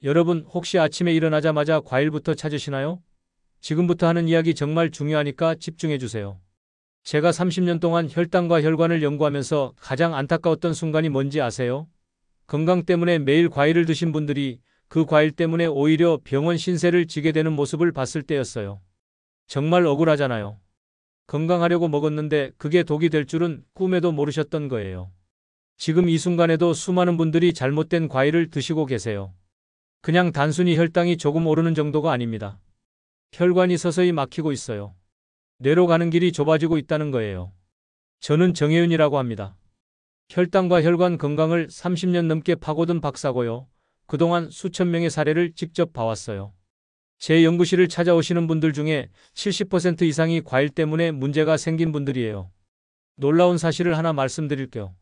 여러분 혹시 아침에 일어나자마자 과일부터 찾으시나요? 지금부터 하는 이야기 정말 중요하니까 집중해 주세요. 제가 30년 동안 혈당과 혈관을 연구하면서 가장 안타까웠던 순간이 뭔지 아세요? 건강 때문에 매일 과일을 드신 분들이 그 과일 때문에 오히려 병원 신세를 지게 되는 모습을 봤을 때였어요. 정말 억울하잖아요. 건강하려고 먹었는데 그게 독이 될 줄은 꿈에도 모르셨던 거예요. 지금 이 순간에도 수많은 분들이 잘못된 과일을 드시고 계세요. 그냥 단순히 혈당이 조금 오르는 정도가 아닙니다. 혈관이 서서히 막히고 있어요. 뇌로 가는 길이 좁아지고 있다는 거예요. 저는 정혜윤이라고 합니다. 혈당과 혈관 건강을 30년 넘게 파고든 박사고요. 그동안 수천 명의 사례를 직접 봐왔어요. 제 연구실을 찾아오시는 분들 중에 70% 이상이 과일 때문에 문제가 생긴 분들이에요. 놀라운 사실을 하나 말씀드릴게요.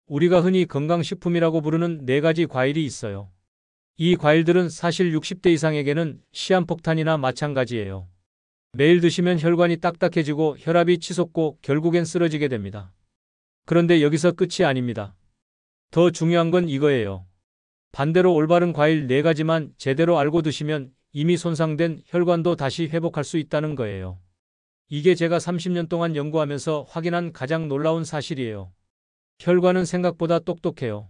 우리가 흔히 건강식품이라고 부르는 4가지 과일이 있어요. 이 과일들은 사실 60대 이상에게는 시한폭탄이나 마찬가지예요. 매일 드시면 혈관이 딱딱해지고 혈압이 치솟고 결국엔 쓰러지게 됩니다. 그런데 여기서 끝이 아닙니다. 더 중요한 건 이거예요. 반대로 올바른 과일 4가지만 제대로 알고 드시면 이미 손상된 혈관도 다시 회복할 수 있다는 거예요. 이게 제가 30년 동안 연구하면서 확인한 가장 놀라운 사실이에요. 혈관은 생각보다 똑똑해요.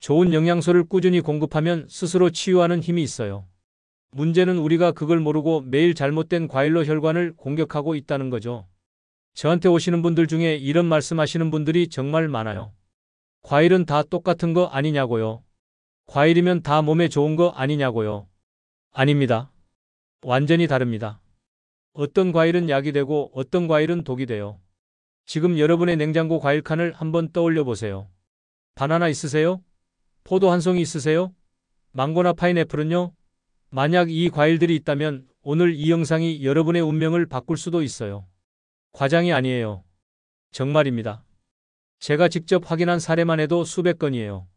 좋은 영양소를 꾸준히 공급하면 스스로 치유하는 힘이 있어요. 문제는 우리가 그걸 모르고 매일 잘못된 과일로 혈관을 공격하고 있다는 거죠. 저한테 오시는 분들 중에 이런 말씀하시는 분들이 정말 많아요. 과일은 다 똑같은 거 아니냐고요. 과일이면 다 몸에 좋은 거 아니냐고요. 아닙니다. 완전히 다릅니다. 어떤 과일은 약이 되고 어떤 과일은 독이 돼요. 지금 여러분의 냉장고 과일 칸을 한번 떠올려 보세요. 바나나 있으세요? 포도 한 송이 있으세요? 망고나 파인애플은요? 만약 이 과일들이 있다면 오늘 이 영상이 여러분의 운명을 바꿀 수도 있어요. 과장이 아니에요. 정말입니다. 제가 직접 확인한 사례만 해도 수백 건이에요.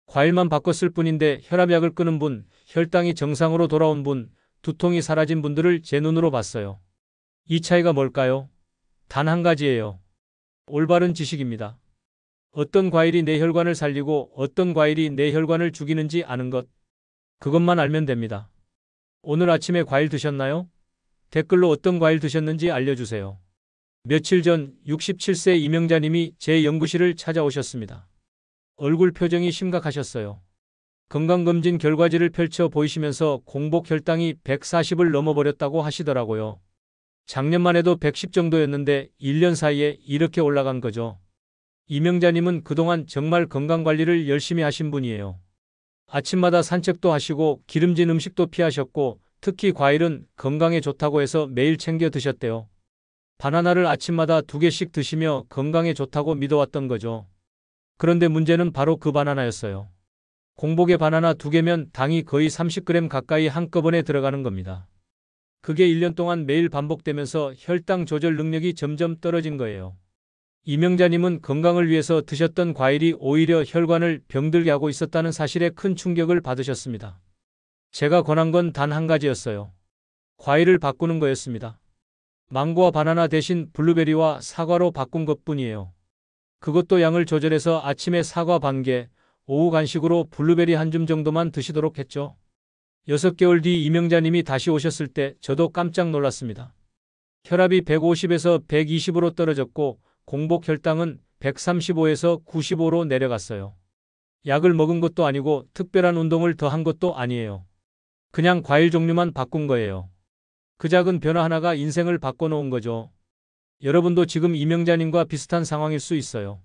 과일만 바꿨을 뿐인데 혈압약을 끊은 분, 혈당이 정상으로 돌아온 분, 두통이 사라진 분들을 제 눈으로 봤어요. 이 차이가 뭘까요? 단 한 가지예요. 올바른 지식입니다. 어떤 과일이 내 혈관을 살리고 어떤 과일이 내 혈관을 죽이는지 아는 것. 그것만 알면 됩니다. 오늘 아침에 과일 드셨나요? 댓글로 어떤 과일 드셨는지 알려주세요. 며칠 전 67세 이명자님이 제 연구실을 찾아오셨습니다. 얼굴 표정이 심각하셨어요. 건강검진 결과지를 펼쳐 보이시면서 공복 혈당이 140을 넘어버렸다고 하시더라고요. 작년만 해도 110 정도였는데 1년 사이에 이렇게 올라간 거죠. 이명자님은 그동안 정말 건강관리를 열심히 하신 분이에요. 아침마다 산책도 하시고 기름진 음식도 피하셨고 특히 과일은 건강에 좋다고 해서 매일 챙겨 드셨대요. 바나나를 아침마다 2개씩 드시며 건강에 좋다고 믿어왔던 거죠. 그런데 문제는 바로 그 바나나였어요. 공복에 바나나 2개면 당이 거의 30g 가까이 한꺼번에 들어가는 겁니다. 그게 1년 동안 매일 반복되면서 혈당 조절 능력이 점점 떨어진 거예요. 이명자님은 건강을 위해서 드셨던 과일이 오히려 혈관을 병들게 하고 있었다는 사실에 큰 충격을 받으셨습니다. 제가 권한 건 단 한 가지였어요. 과일을 바꾸는 거였습니다. 망고와 바나나 대신 블루베리와 사과로 바꾼 것뿐이에요. 그것도 양을 조절해서 아침에 사과 반 개, 오후 간식으로 블루베리 한 줌 정도만 드시도록 했죠. 6개월 뒤 이명자님이 다시 오셨을 때 저도 깜짝 놀랐습니다. 혈압이 150에서 120으로 떨어졌고 공복 혈당은 135에서 95로 내려갔어요. 약을 먹은 것도 아니고 특별한 운동을 더 한 것도 아니에요. 그냥 과일 종류만 바꾼 거예요. 그 작은 변화 하나가 인생을 바꿔놓은 거죠. 여러분도 지금 이명자님과 비슷한 상황일 수 있어요.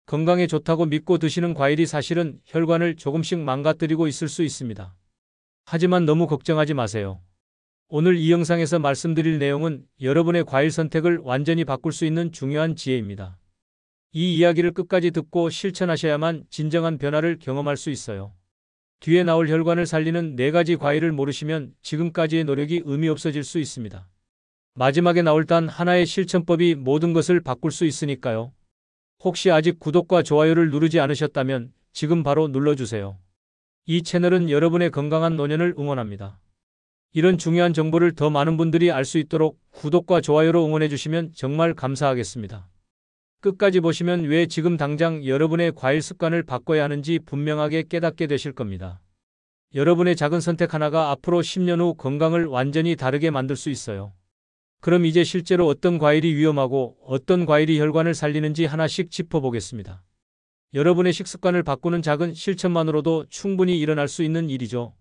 건강에 좋다고 믿고 드시는 과일이 사실은 혈관을 조금씩 망가뜨리고 있을 수 있습니다. 하지만 너무 걱정하지 마세요. 오늘 이 영상에서 말씀드릴 내용은 여러분의 과일 선택을 완전히 바꿀 수 있는 중요한 지혜입니다. 이 이야기를 끝까지 듣고 실천하셔야만 진정한 변화를 경험할 수 있어요. 뒤에 나올 혈관을 살리는 4가지 과일을 모르시면 지금까지의 노력이 의미 없어질 수 있습니다. 마지막에 나올 단 하나의 실천법이 모든 것을 바꿀 수 있으니까요. 혹시 아직 구독과 좋아요를 누르지 않으셨다면 지금 바로 눌러주세요. 이 채널은 여러분의 건강한 노년을 응원합니다. 이런 중요한 정보를 더 많은 분들이 알 수 있도록 구독과 좋아요로 응원해 주시면 정말 감사하겠습니다. 끝까지 보시면 왜 지금 당장 여러분의 과일 습관을 바꿔야 하는지 분명하게 깨닫게 되실 겁니다. 여러분의 작은 선택 하나가 앞으로 10년 후 건강을 완전히 다르게 만들 수 있어요. 그럼 이제 실제로 어떤 과일이 위험하고 어떤 과일이 혈관을 살리는지 하나씩 짚어보겠습니다. 여러분의 식습관을 바꾸는 작은 실천만으로도 충분히 일어날 수 있는 일이죠.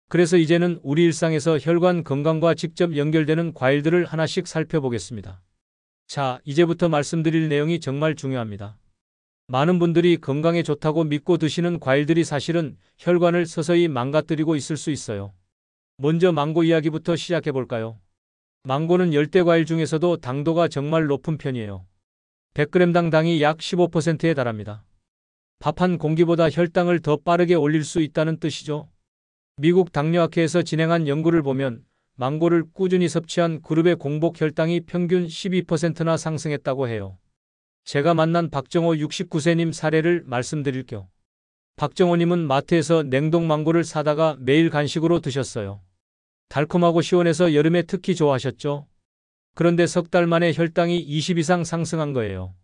그래서 이제는 우리 일상에서 혈관 건강과 직접 연결되는 과일들을 하나씩 살펴보겠습니다. 자, 이제부터 말씀드릴 내용이 정말 중요합니다. 많은 분들이 건강에 좋다고 믿고 드시는 과일들이 사실은 혈관을 서서히 망가뜨리고 있을 수 있어요. 먼저 망고 이야기부터 시작해 볼까요? 망고는 열대과일 중에서도 당도가 정말 높은 편이에요. 100g당 당이 약 15%에 달합니다. 밥 한 공기보다 혈당을 더 빠르게 올릴 수 있다는 뜻이죠. 미국 당뇨학회에서 진행한 연구를 보면 망고를 꾸준히 섭취한 그룹의 공복 혈당이 평균 12%나 상승했다고 해요. 제가 만난 박정호 69세님 사례를 말씀드릴게요. 박정호님은 마트에서 냉동 망고를 사다가 매일 간식으로 드셨어요. 달콤하고 시원해서 여름에 특히 좋아하셨죠. 그런데 석 달 만에 혈당이 20 이상 상승한 거예요.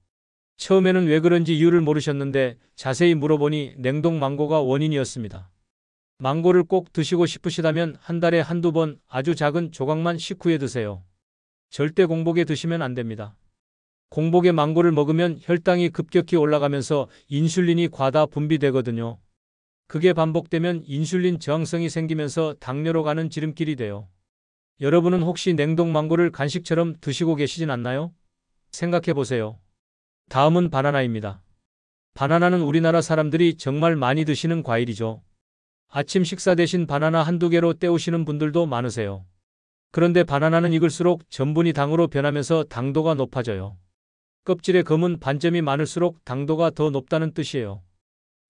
처음에는 왜 그런지 이유를 모르셨는데 자세히 물어보니 냉동 망고가 원인이었습니다. 망고를 꼭 드시고 싶으시다면 한 달에 한두 번 아주 작은 조각만 식후에 드세요. 절대 공복에 드시면 안 됩니다. 공복에 망고를 먹으면 혈당이 급격히 올라가면서 인슐린이 과다 분비되거든요. 그게 반복되면 인슐린 저항성이 생기면서 당뇨로 가는 지름길이 돼요. 여러분은 혹시 냉동 망고를 간식처럼 드시고 계시진 않나요? 생각해 보세요. 다음은 바나나입니다. 바나나는 우리나라 사람들이 정말 많이 드시는 과일이죠. 아침 식사 대신 바나나 한두 개로 때우시는 분들도 많으세요. 그런데 바나나는 익을수록 전분이 당으로 변하면서 당도가 높아져요. 껍질에 검은 반점이 많을수록 당도가 더 높다는 뜻이에요.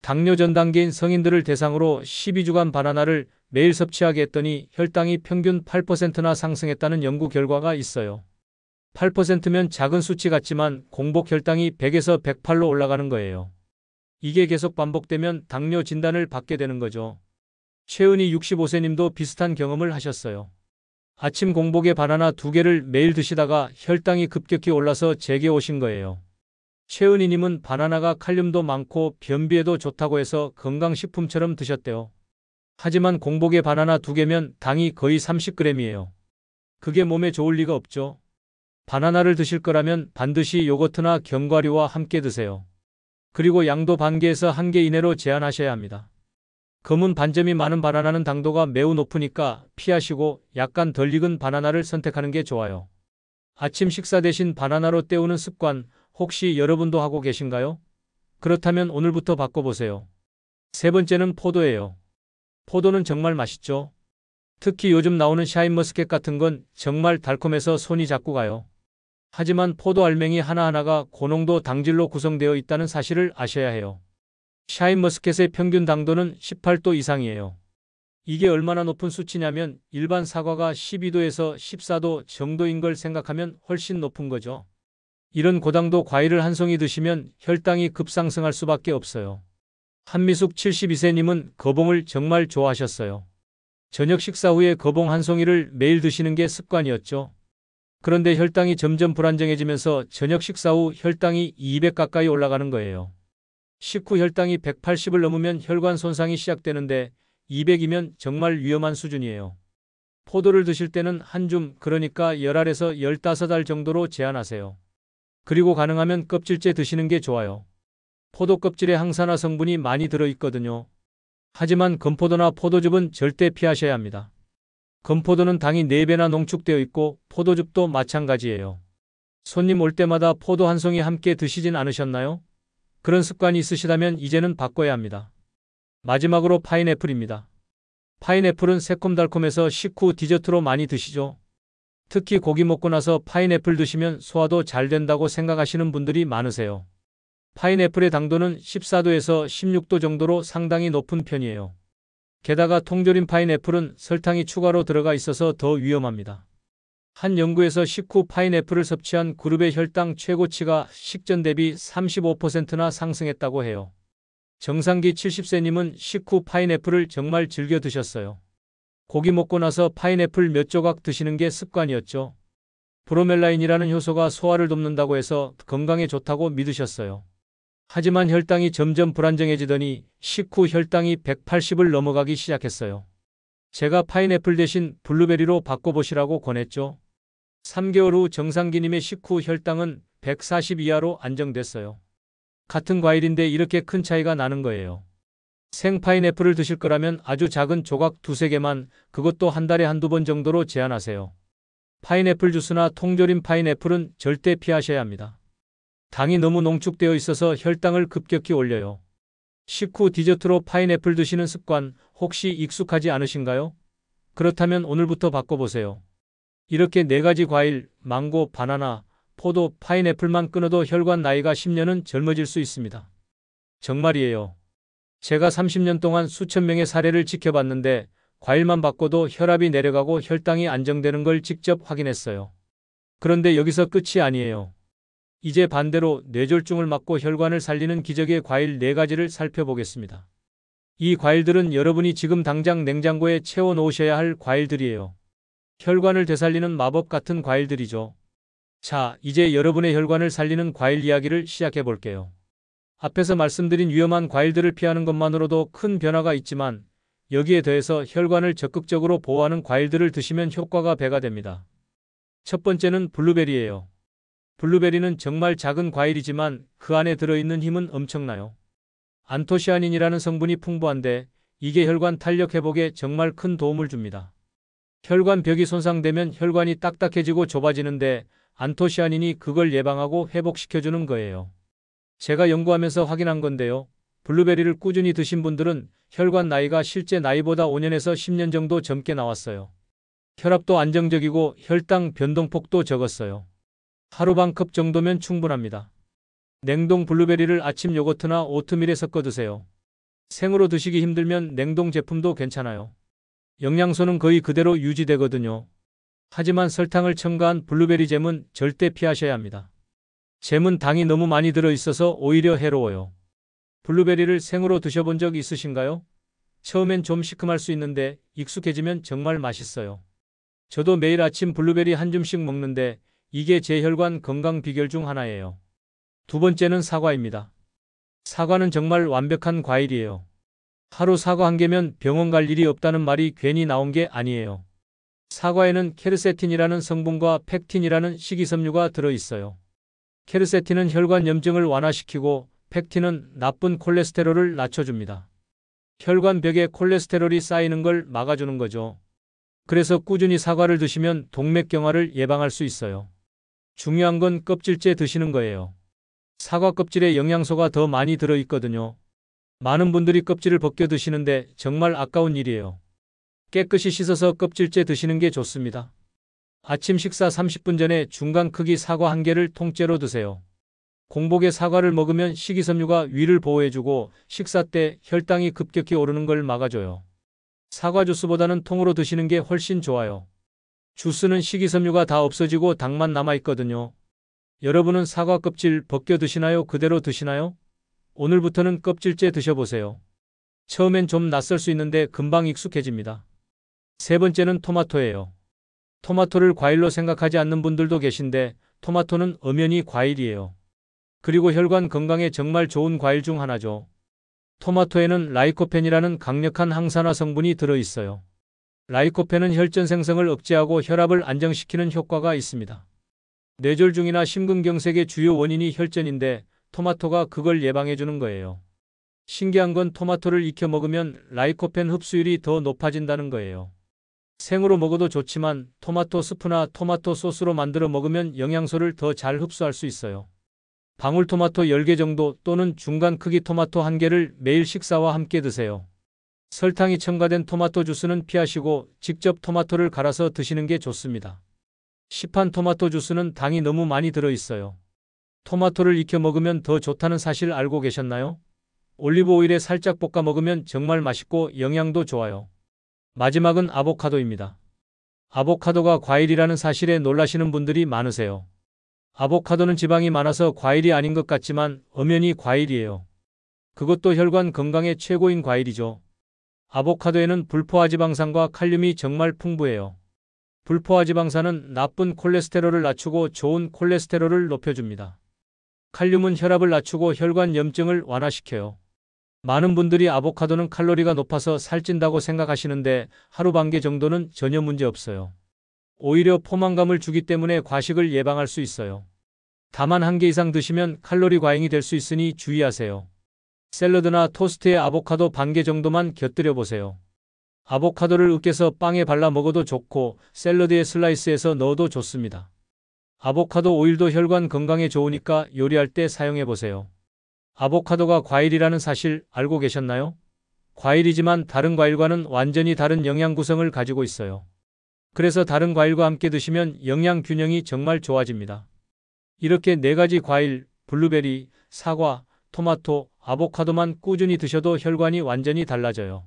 당뇨 전 단계인 성인들을 대상으로 12주간 바나나를 매일 섭취하게 했더니 혈당이 평균 8%나 상승했다는 연구 결과가 있어요. 8%면 작은 수치 같지만 공복 혈당이 100에서 108로 올라가는 거예요. 이게 계속 반복되면 당뇨 진단을 받게 되는 거죠. 최은희 65세님도 비슷한 경험을 하셨어요. 아침 공복에 바나나 2개를 매일 드시다가 혈당이 급격히 올라서 제게 오신 거예요. 최은희님은 바나나가 칼륨도 많고 변비에도 좋다고 해서 건강식품처럼 드셨대요. 하지만 공복에 바나나 2개면 당이 거의 30g이에요. 그게 몸에 좋을 리가 없죠. 바나나를 드실 거라면 반드시 요거트나 견과류와 함께 드세요. 그리고 양도 반 개에서 1개 이내로 제한하셔야 합니다. 검은 반점이 많은 바나나는 당도가 매우 높으니까 피하시고 약간 덜 익은 바나나를 선택하는 게 좋아요. 아침 식사 대신 바나나로 때우는 습관 혹시 여러분도 하고 계신가요? 그렇다면 오늘부터 바꿔보세요. 세 번째는 포도예요. 포도는 정말 맛있죠? 특히 요즘 나오는 샤인머스켓 같은 건 정말 달콤해서 손이 자꾸 가요. 하지만 포도 알맹이 하나하나가 고농도 당질로 구성되어 있다는 사실을 아셔야 해요. 샤인머스켓의 평균 당도는 18도 이상이에요. 이게 얼마나 높은 수치냐면 일반 사과가 12도에서 14도 정도인 걸 생각하면 훨씬 높은 거죠. 이런 고당도 과일을 한 송이 드시면 혈당이 급상승할 수밖에 없어요. 한미숙 72세님은 거봉을 정말 좋아하셨어요. 저녁 식사 후에 거봉 한 송이를 매일 드시는 게 습관이었죠. 그런데 혈당이 점점 불안정해지면서 저녁 식사 후 혈당이 200 가까이 올라가는 거예요. 식후 혈당이 180을 넘으면 혈관 손상이 시작되는데 200이면 정말 위험한 수준이에요. 포도를 드실 때는 한 줌, 그러니까 10알에서 15알 정도로 제한하세요. 그리고 가능하면 껍질째 드시는 게 좋아요. 포도 껍질에 항산화 성분이 많이 들어있거든요. 하지만 건포도나 포도즙은 절대 피하셔야 합니다. 건포도는 당이 4배나 농축되어 있고 포도즙도 마찬가지예요. 손님 올 때마다 포도 한 송이 함께 드시진 않으셨나요? 그런 습관이 있으시다면 이제는 바꿔야 합니다. 마지막으로 파인애플입니다. 파인애플은 새콤달콤해서 식후 디저트로 많이 드시죠. 특히 고기 먹고 나서 파인애플 드시면 소화도 잘 된다고 생각하시는 분들이 많으세요. 파인애플의 당도는 14도에서 16도 정도로 상당히 높은 편이에요. 게다가 통조림 파인애플은 설탕이 추가로 들어가 있어서 더 위험합니다. 한 연구에서 식후 파인애플을 섭취한 그룹의 혈당 최고치가 식전 대비 35%나 상승했다고 해요. 정상기 70세님은 식후 파인애플을 정말 즐겨 드셨어요. 고기 먹고 나서 파인애플 몇 조각 드시는 게 습관이었죠. 브로멜라인이라는 효소가 소화를 돕는다고 해서 건강에 좋다고 믿으셨어요. 하지만 혈당이 점점 불안정해지더니 식후 혈당이 180을 넘어가기 시작했어요. 제가 파인애플 대신 블루베리로 바꿔보시라고 권했죠. 3개월 후 정상기님의 식후 혈당은 140 이하로 안정됐어요. 같은 과일인데 이렇게 큰 차이가 나는 거예요. 생 파인애플을 드실 거라면 아주 작은 조각 두세 개만, 그것도 한 달에 한두 번 정도로 제한하세요. 파인애플 주스나 통조림 파인애플은 절대 피하셔야 합니다. 당이 너무 농축되어 있어서 혈당을 급격히 올려요. 식후 디저트로 파인애플 드시는 습관 혹시 익숙하지 않으신가요? 그렇다면 오늘부터 바꿔보세요. 이렇게 4가지 과일, 망고, 바나나, 포도, 파인애플만 끊어도 혈관 나이가 10년은 젊어질 수 있습니다. 정말이에요. 제가 30년 동안 수천 명의 사례를 지켜봤는데 과일만 바꿔도 혈압이 내려가고 혈당이 안정되는 걸 직접 확인했어요. 그런데 여기서 끝이 아니에요. 이제 반대로 뇌졸중을 막고 혈관을 살리는 기적의 과일 4가지를 살펴보겠습니다. 이 과일들은 여러분이 지금 당장 냉장고에 채워 놓으셔야 할 과일들이에요. 혈관을 되살리는 마법 같은 과일들이죠. 자, 이제 여러분의 혈관을 살리는 과일 이야기를 시작해 볼게요. 앞에서 말씀드린 위험한 과일들을 피하는 것만으로도 큰 변화가 있지만 여기에 더해서 혈관을 적극적으로 보호하는 과일들을 드시면 효과가 배가 됩니다. 첫 번째는 블루베리예요. 블루베리는 정말 작은 과일이지만 그 안에 들어있는 힘은 엄청나요. 안토시아닌이라는 성분이 풍부한데 이게 혈관 탄력 회복에 정말 큰 도움을 줍니다. 혈관 벽이 손상되면 혈관이 딱딱해지고 좁아지는데 안토시아닌이 그걸 예방하고 회복시켜주는 거예요. 제가 연구하면서 확인한 건데요. 블루베리를 꾸준히 드신 분들은 혈관 나이가 실제 나이보다 5년에서 10년 정도 젊게 나왔어요. 혈압도 안정적이고 혈당 변동폭도 적었어요. 하루 반 컵 정도면 충분합니다. 냉동 블루베리를 아침 요거트나 오트밀에 섞어 드세요. 생으로 드시기 힘들면 냉동 제품도 괜찮아요. 영양소는 거의 그대로 유지되거든요. 하지만 설탕을 첨가한 블루베리 잼은 절대 피하셔야 합니다. 잼은 당이 너무 많이 들어있어서 오히려 해로워요. 블루베리를 생으로 드셔본 적 있으신가요? 처음엔 좀 시큼할 수 있는데 익숙해지면 정말 맛있어요. 저도 매일 아침 블루베리 한 줌씩 먹는데 이게 제 혈관 건강 비결 중 하나예요. 두 번째는 사과입니다. 사과는 정말 완벽한 과일이에요. 하루 사과 한 개면 병원 갈 일이 없다는 말이 괜히 나온 게 아니에요. 사과에는 케르세틴이라는 성분과 펙틴이라는 식이섬유가 들어있어요. 케르세틴은 혈관 염증을 완화시키고 펙틴은 나쁜 콜레스테롤을 낮춰줍니다. 혈관 벽에 콜레스테롤이 쌓이는 걸 막아주는 거죠. 그래서 꾸준히 사과를 드시면 동맥경화를 예방할 수 있어요. 중요한 건 껍질째 드시는 거예요. 사과 껍질에 영양소가 더 많이 들어있거든요. 많은 분들이 껍질을 벗겨 드시는데 정말 아까운 일이에요. 깨끗이 씻어서 껍질째 드시는 게 좋습니다. 아침 식사 30분 전에 중간 크기 사과 1개를 통째로 드세요. 공복에 사과를 먹으면 식이섬유가 위를 보호해주고 식사 때 혈당이 급격히 오르는 걸 막아줘요. 사과 주스보다는 통으로 드시는 게 훨씬 좋아요. 주스는 식이섬유가 다 없어지고 당만 남아있거든요. 여러분은 사과 껍질 벗겨 드시나요? 그대로 드시나요? 오늘부터는 껍질째 드셔보세요. 처음엔 좀 낯설 수 있는데 금방 익숙해집니다. 세 번째는 토마토예요. 토마토를 과일로 생각하지 않는 분들도 계신데 토마토는 엄연히 과일이에요. 그리고 혈관 건강에 정말 좋은 과일 중 하나죠. 토마토에는 라이코펜이라는 강력한 항산화 성분이 들어있어요. 라이코펜은 혈전 생성을 억제하고 혈압을 안정시키는 효과가 있습니다. 뇌졸중이나 심근경색의 주요 원인이 혈전인데 토마토가 그걸 예방해주는 거예요. 신기한 건 토마토를 익혀 먹으면 라이코펜 흡수율이 더 높아진다는 거예요. 생으로 먹어도 좋지만 토마토 스프나 토마토 소스로 만들어 먹으면 영양소를 더 잘 흡수할 수 있어요. 방울토마토 10개 정도 또는 중간 크기 토마토 1개를 매일 식사와 함께 드세요. 설탕이 첨가된 토마토 주스는 피하시고 직접 토마토를 갈아서 드시는 게 좋습니다. 시판 토마토 주스는 당이 너무 많이 들어있어요. 토마토를 익혀 먹으면 더 좋다는 사실 알고 계셨나요? 올리브 오일에 살짝 볶아 먹으면 정말 맛있고 영양도 좋아요. 마지막은 아보카도입니다. 아보카도가 과일이라는 사실에 놀라시는 분들이 많으세요. 아보카도는 지방이 많아서 과일이 아닌 것 같지만 엄연히 과일이에요. 그것도 혈관 건강에 최고인 과일이죠. 아보카도에는 불포화지방산과 칼륨이 정말 풍부해요. 불포화지방산은 나쁜 콜레스테롤을 낮추고 좋은 콜레스테롤을 높여줍니다. 칼륨은 혈압을 낮추고 혈관 염증을 완화시켜요. 많은 분들이 아보카도는 칼로리가 높아서 살찐다고 생각하시는데 하루 반 개 정도는 전혀 문제 없어요. 오히려 포만감을 주기 때문에 과식을 예방할 수 있어요. 다만 한 개 이상 드시면 칼로리 과잉이 될 수 있으니 주의하세요. 샐러드나 토스트에 아보카도 반 개 정도만 곁들여 보세요. 아보카도를 으깨서 빵에 발라 먹어도 좋고 샐러드에 슬라이스해서 넣어도 좋습니다. 아보카도 오일도 혈관 건강에 좋으니까 요리할 때 사용해 보세요. 아보카도가 과일이라는 사실 알고 계셨나요? 과일이지만 다른 과일과는 완전히 다른 영양 구성을 가지고 있어요. 그래서 다른 과일과 함께 드시면 영양 균형이 정말 좋아집니다. 이렇게 4가지 과일, 블루베리, 사과, 토마토, 아보카도만 꾸준히 드셔도 혈관이 완전히 달라져요.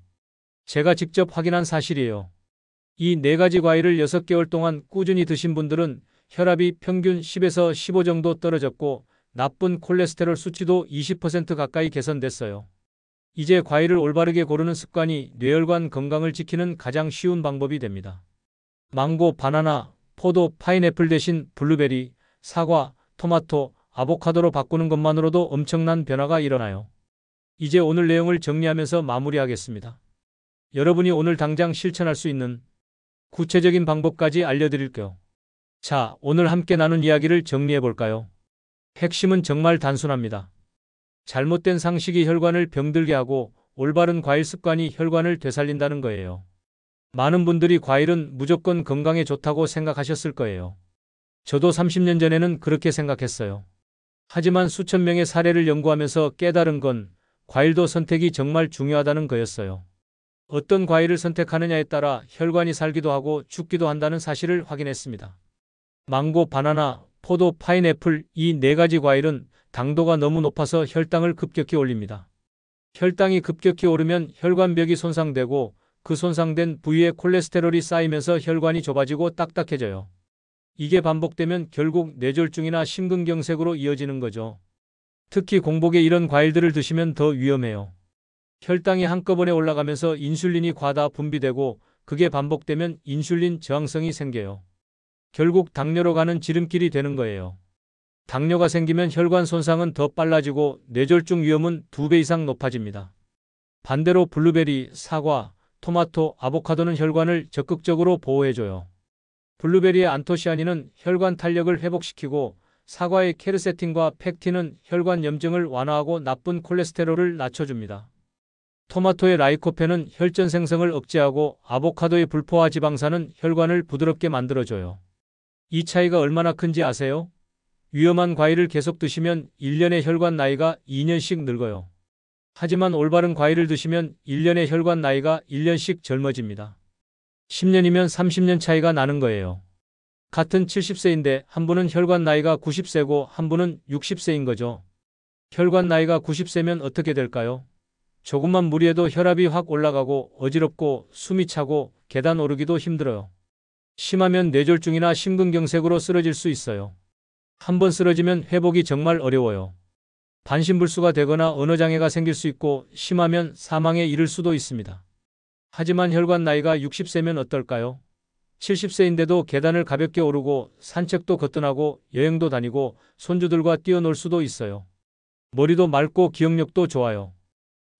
제가 직접 확인한 사실이에요. 이 4가지 과일을 6개월 동안 꾸준히 드신 분들은 혈압이 평균 10에서 15 정도 떨어졌고 나쁜 콜레스테롤 수치도 20% 가까이 개선됐어요. 이제 과일을 올바르게 고르는 습관이 뇌혈관 건강을 지키는 가장 쉬운 방법이 됩니다. 망고, 바나나, 포도, 파인애플 대신 블루베리, 사과, 토마토, 아보카도로 바꾸는 것만으로도 엄청난 변화가 일어나요. 이제 오늘 내용을 정리하면서 마무리하겠습니다. 여러분이 오늘 당장 실천할 수 있는 구체적인 방법까지 알려드릴게요. 자, 오늘 함께 나눈 이야기를 정리해 볼까요? 핵심은 정말 단순합니다. 잘못된 상식이 혈관을 병들게 하고 올바른 과일 습관이 혈관을 되살린다는 거예요. 많은 분들이 과일은 무조건 건강에 좋다고 생각하셨을 거예요. 저도 30년 전에는 그렇게 생각했어요. 하지만 수천 명의 사례를 연구하면서 깨달은 건 과일도 선택이 정말 중요하다는 거였어요. 어떤 과일을 선택하느냐에 따라 혈관이 살기도 하고 죽기도 한다는 사실을 확인했습니다. 망고, 바나나, 포도, 파인애플 이 4가지 과일은 당도가 너무 높아서 혈당을 급격히 올립니다. 혈당이 급격히 오르면 혈관벽이 손상되고 그 손상된 부위에 콜레스테롤이 쌓이면서 혈관이 좁아지고 딱딱해져요. 이게 반복되면 결국 뇌졸중이나 심근경색으로 이어지는 거죠. 특히 공복에 이런 과일들을 드시면 더 위험해요. 혈당이 한꺼번에 올라가면서 인슐린이 과다 분비되고 그게 반복되면 인슐린 저항성이 생겨요. 결국 당뇨로 가는 지름길이 되는 거예요. 당뇨가 생기면 혈관 손상은 더 빨라지고 뇌졸중 위험은 2배 이상 높아집니다. 반대로 블루베리, 사과, 토마토, 아보카도는 혈관을 적극적으로 보호해줘요. 블루베리의 안토시아닌은 혈관 탄력을 회복시키고 사과의 케르세틴과 팩틴은 혈관 염증을 완화하고 나쁜 콜레스테롤을 낮춰줍니다. 토마토의 라이코펜은 혈전 생성을 억제하고 아보카도의 불포화 지방산은 혈관을 부드럽게 만들어줘요. 이 차이가 얼마나 큰지 아세요? 위험한 과일을 계속 드시면 1년의 혈관 나이가 2년씩 늙어요. 하지만 올바른 과일을 드시면 1년의 혈관 나이가 1년씩 젊어집니다. 10년이면 30년 차이가 나는 거예요. 같은 70세인데 한 분은 혈관 나이가 90세고 한 분은 60세인 거죠. 혈관 나이가 90세면 어떻게 될까요? 조금만 무리해도 혈압이 확 올라가고 어지럽고 숨이 차고 계단 오르기도 힘들어요. 심하면 뇌졸중이나 심근경색으로 쓰러질 수 있어요. 한번 쓰러지면 회복이 정말 어려워요. 반신불수가 되거나 언어장애가 생길 수 있고 심하면 사망에 이를 수도 있습니다. 하지만 혈관 나이가 60세면 어떨까요? 70세인데도 계단을 가볍게 오르고 산책도 거뜬하고 여행도 다니고 손주들과 뛰어놀 수도 있어요. 머리도 맑고 기억력도 좋아요.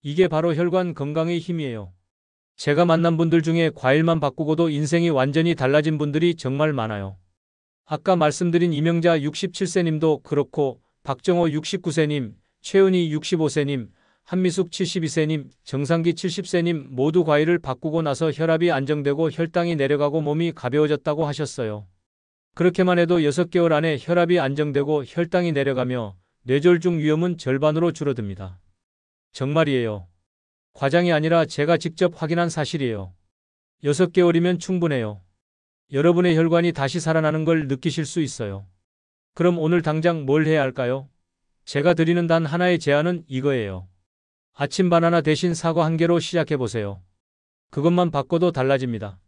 이게 바로 혈관 건강의 힘이에요. 제가 만난 분들 중에 과일만 바꾸고도 인생이 완전히 달라진 분들이 정말 많아요. 아까 말씀드린 이명자 67세님도 그렇고 박정호 69세님, 최은희 65세님, 한미숙 72세님, 정상기 70세님 모두 과일을 바꾸고 나서 혈압이 안정되고 혈당이 내려가고 몸이 가벼워졌다고 하셨어요. 그렇게만 해도 6개월 안에 혈압이 안정되고 혈당이 내려가며 뇌졸중 위험은 절반으로 줄어듭니다. 정말이에요. 과장이 아니라 제가 직접 확인한 사실이에요. 6개월이면 충분해요. 여러분의 혈관이 다시 살아나는 걸 느끼실 수 있어요. 그럼 오늘 당장 뭘 해야 할까요? 제가 드리는 단 하나의 제안은 이거예요. 아침 바나나 대신 사과 1개로 시작해보세요. 그것만 바꿔도 달라집니다.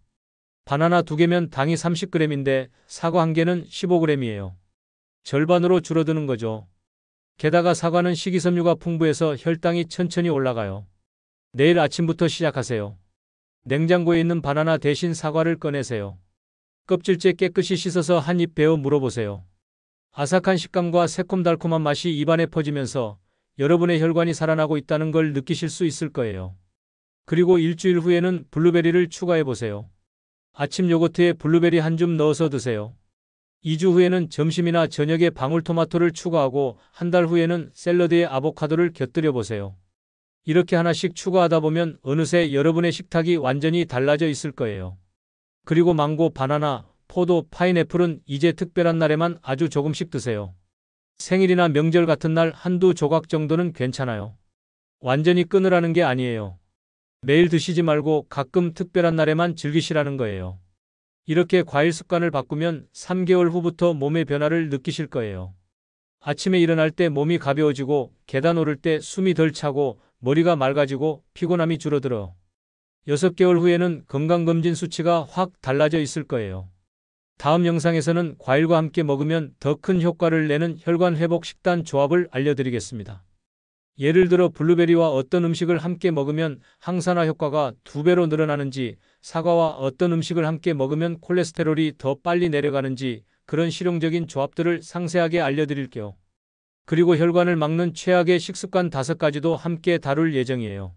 바나나 2개면 당이 30g인데 사과 1개는 15g이에요. 절반으로 줄어드는 거죠. 게다가 사과는 식이섬유가 풍부해서 혈당이 천천히 올라가요. 내일 아침부터 시작하세요. 냉장고에 있는 바나나 대신 사과를 꺼내세요. 껍질째 깨끗이 씻어서 한 입 베어 물어보세요. 아삭한 식감과 새콤달콤한 맛이 입안에 퍼지면서 여러분의 혈관이 살아나고 있다는 걸 느끼실 수 있을 거예요. 그리고 일주일 후에는 블루베리를 추가해 보세요. 아침 요거트에 블루베리 한 줌 넣어서 드세요. 2주 후에는 점심이나 저녁에 방울토마토를 추가하고 한 달 후에는 샐러드에 아보카도를 곁들여 보세요. 이렇게 하나씩 추가하다 보면 어느새 여러분의 식탁이 완전히 달라져 있을 거예요. 그리고 망고, 바나나, 포도, 파인애플은 이제 특별한 날에만 아주 조금씩 드세요. 생일이나 명절 같은 날 한두 조각 정도는 괜찮아요. 완전히 끊으라는 게 아니에요. 매일 드시지 말고 가끔 특별한 날에만 즐기시라는 거예요. 이렇게 과일 습관을 바꾸면 3개월 후부터 몸의 변화를 느끼실 거예요. 아침에 일어날 때 몸이 가벼워지고 계단 오를 때 숨이 덜 차고 머리가 맑아지고 피곤함이 줄어들어. 6개월 후에는 건강검진 수치가 확 달라져 있을 거예요. 다음 영상에서는 과일과 함께 먹으면 더 큰 효과를 내는 혈관 회복 식단 조합을 알려드리겠습니다. 예를 들어 블루베리와 어떤 음식을 함께 먹으면 항산화 효과가 2배로 늘어나는지, 사과와 어떤 음식을 함께 먹으면 콜레스테롤이 더 빨리 내려가는지 그런 실용적인 조합들을 상세하게 알려드릴게요. 그리고 혈관을 막는 최악의 식습관 5가지도 함께 다룰 예정이에요.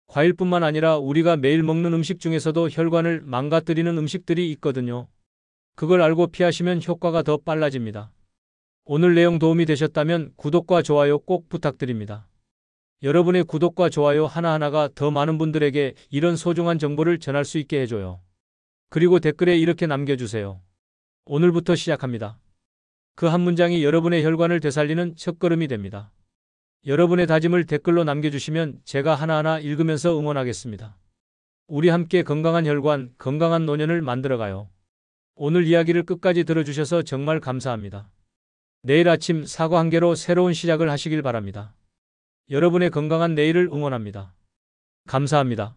과일뿐만 아니라 우리가 매일 먹는 음식 중에서도 혈관을 망가뜨리는 음식들이 있거든요. 그걸 알고 피하시면 효과가 더 빨라집니다. 오늘 내용 도움이 되셨다면 구독과 좋아요 꼭 부탁드립니다. 여러분의 구독과 좋아요 하나하나가 더 많은 분들에게 이런 소중한 정보를 전할 수 있게 해줘요. 그리고 댓글에 이렇게 남겨주세요. 오늘부터 시작합니다. 그 한 문장이 여러분의 혈관을 되살리는 첫걸음이 됩니다. 여러분의 다짐을 댓글로 남겨주시면 제가 하나하나 읽으면서 응원하겠습니다. 우리 함께 건강한 혈관, 건강한 노년을 만들어가요. 오늘 이야기를 끝까지 들어주셔서 정말 감사합니다. 내일 아침 사과 한 개로 새로운 시작을 하시길 바랍니다. 여러분의 건강한 내일을 응원합니다. 감사합니다.